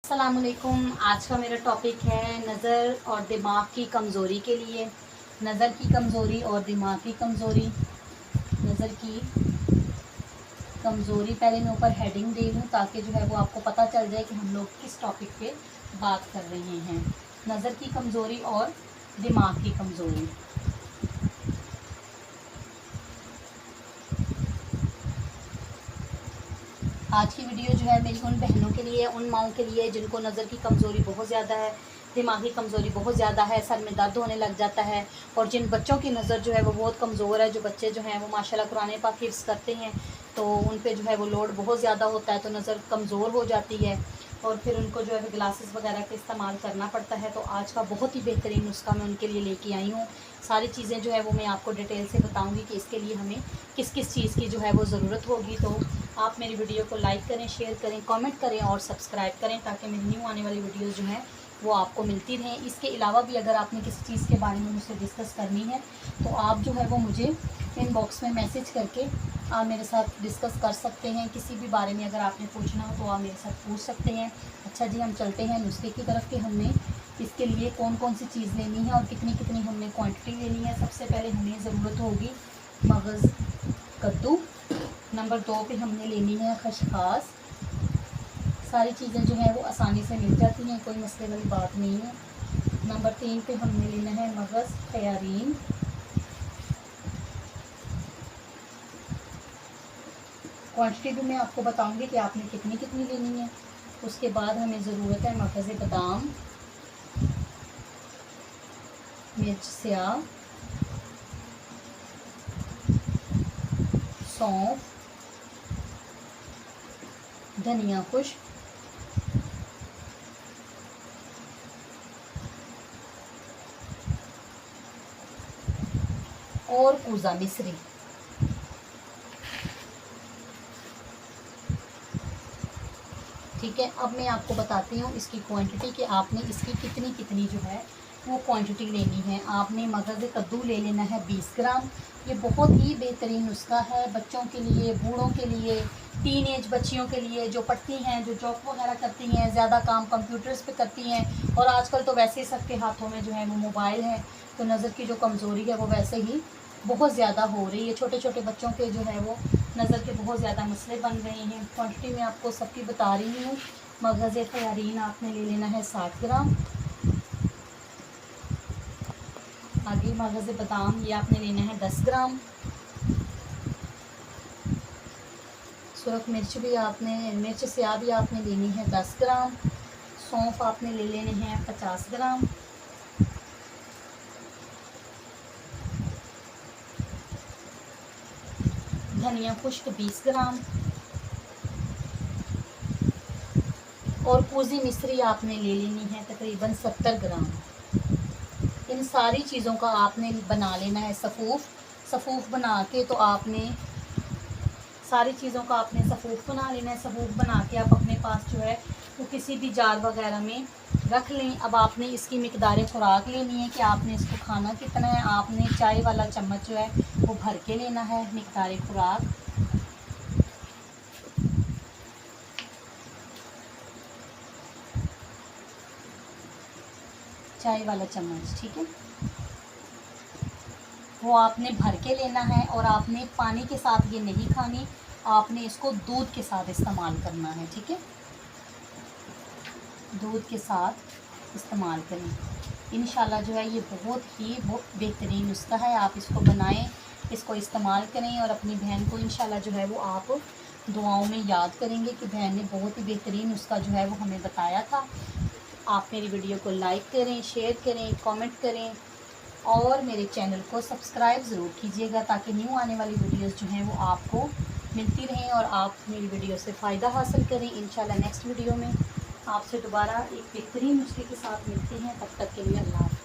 अस्सलामुअलैकुम। आज का मेरा टॉपिक है नज़र और दिमाग की कमज़ोरी के लिए। नज़र की कमज़ोरी और दिमाग की कमज़ोरी। नज़र की कमज़ोरी पहले मैं ऊपर हेडिंग दे लूँ ताकि जो है वो आपको पता चल जाए कि हम लोग किस टॉपिक पे बात कर रहे हैं। नज़र की कमज़ोरी और दिमाग की कमज़ोरी। आज की वीडियो जो है मेरी उन बहनों के लिए, उन माओं के लिए जिनको नज़र की कमज़ोरी बहुत ज़्यादा है, दिमागी कमज़ोरी बहुत ज़्यादा है, सर में दर्द होने लग जाता है, और जिन बच्चों की नज़र जो है वो बहुत कमज़ोर है, जो बच्चे जो हैं वो माशाल्लाह कुरान पाक हिफ्ज़ करते हैं तो उन पे जो है वो लोड बहुत ज़्यादा होता है, तो नज़र कमज़ोर हो जाती है और फिर उनको जो है ग्लासेस वगैरह का इस्तेमाल करना पड़ता है। तो आज का बहुत ही बेहतरीन नुस्खा मैं उनके लिए लेके आई हूँ। सारी चीज़ें जो है वो मैं आपको डिटेल से बताऊँगी कि इसके लिए हमें किस किस चीज़ की जो है वो ज़रूरत होगी। तो आप मेरी वीडियो को लाइक करें, शेयर करें, कमेंट करें और सब्सक्राइब करें ताकि मेरी न्यू आने वाली वीडियोस जो हैं वो आपको मिलती रहें। इसके अलावा भी अगर आपने किसी चीज़ के बारे में मुझसे डिस्कस करनी है तो आप जो है वो मुझे इनबॉक्स में मैसेज करके आप मेरे साथ डिस्कस कर सकते हैं। किसी भी बारे में अगर आपने पूछना हो तो आप मेरे साथ पूछ सकते हैं। अच्छा जी, हम चलते हैं नुस्खे की तरफ कि हमने इसके लिए कौन कौन सी चीज़ लेनी है और कितनी कितनी हमने क्वांटिटी लेनी है। सबसे पहले हमें ज़रूरत होगी मगज़ कद्दू। नंबर 2 पे हमने लेनी है खसखस। सारी चीज़ें जो हैं वो आसानी से मिल जाती हैं, कोई मसले वाली बात नहीं है। नंबर 3 पे हमने लेना है मगज़ खयारीन। क्वांटिटी भी मैं आपको बताऊंगी कि आपने कितनी कितनी लेनी है। उसके बाद हमें ज़रूरत है मगज़ बादाम, मिर्च स्याह, सौंफ, धनिया खुश्क, और कूज़ा मिश्री। ठीक है, अब मैं आपको बताती हूँ इसकी क्वांटिटी कि आपने इसकी कितनी कितनी जो है वो क्वांटिटी लेनी है। आपने मगज़ कद्दू ले लेना है 20 ग्राम। ये बहुत ही बेहतरीन नुस्खा है बच्चों के लिए, बूढ़ों के लिए, टीन एज बच्चियों के लिए जो पढ़ती हैं, जो जॉब वगैरह करती हैं, ज़्यादा काम कंप्यूटर्स पे करती हैं, और आजकल तो वैसे ही सबके हाथों में जो है वो मोबाइल है, तो नज़र की जो कमज़ोरी है वो वैसे ही बहुत ज़्यादा हो रही है। छोटे छोटे बच्चों के जो है वो नज़र के बहुत ज़्यादा मसले बन रहे हैं। क्वांटिटी में आपको सबकी बता रही हूँ। मगज़ खयारीन आपने ले लेना है 60 ग्राम। आगे मगज़ बादाम ये आपने लेना है 10 ग्राम। सुरख मिर्च भी आपने, मिर्च स्याह भी आपने लेनी है 10 ग्राम। सौंफ आपने ले लेने हैं 50 ग्राम। धनिया खुश्क 20 ग्राम और कूज़ी मिश्री आपने ले लेनी है तकरीबन 70 ग्राम। इन सारी चीज़ों का आपने बना लेना है सफ़ूफ़ बना के, तो आपने सारी चीज़ों का आपने सफ़ूफ़ बना लेना है। सफ़ूफ़ बना के आप अपने पास जो है वो किसी भी जार वगैरह में रख लें। अब आपने इसकी मिकदार खुराक लेनी है कि आपने इसको खाना कितना है। आपने चाय वाला चम्मच जो है वो भर के लेना है मिकदार खुराक। चाय वाला चम्मच, ठीक है, वो आपने भर के लेना है। और आपने पानी के साथ ये नहीं खानी, आपने इसको दूध के साथ इस्तेमाल करना है। ठीक है, दूध के साथ इस्तेमाल करें। इंशाल्लाह जो है ये बहुत ही बेहतरीन नुस्खा है। आप इसको बनाएं, इसको इस्तेमाल करें और अपनी बहन को इंशाल्लाह जो है वो आप दुआओं में याद करेंगे कि बहन ने बहुत ही बेहतरीन नुस्खा जो है वो हमें बताया था। आप मेरी वीडियो को लाइक करें, शेयर करें, कमेंट करें और मेरे चैनल को सब्सक्राइब ज़रूर कीजिएगा ताकि न्यू आने वाली वीडियोस जो हैं वो आपको मिलती रहें और आप मेरी वीडियो से फ़ायदा हासिल करें। इंशाल्लाह नेक्स्ट वीडियो में आपसे दोबारा एक बेहतरीन नुस्खे के साथ मिलते हैं। तब तक के लिए अल्लाह हाफ़िज़।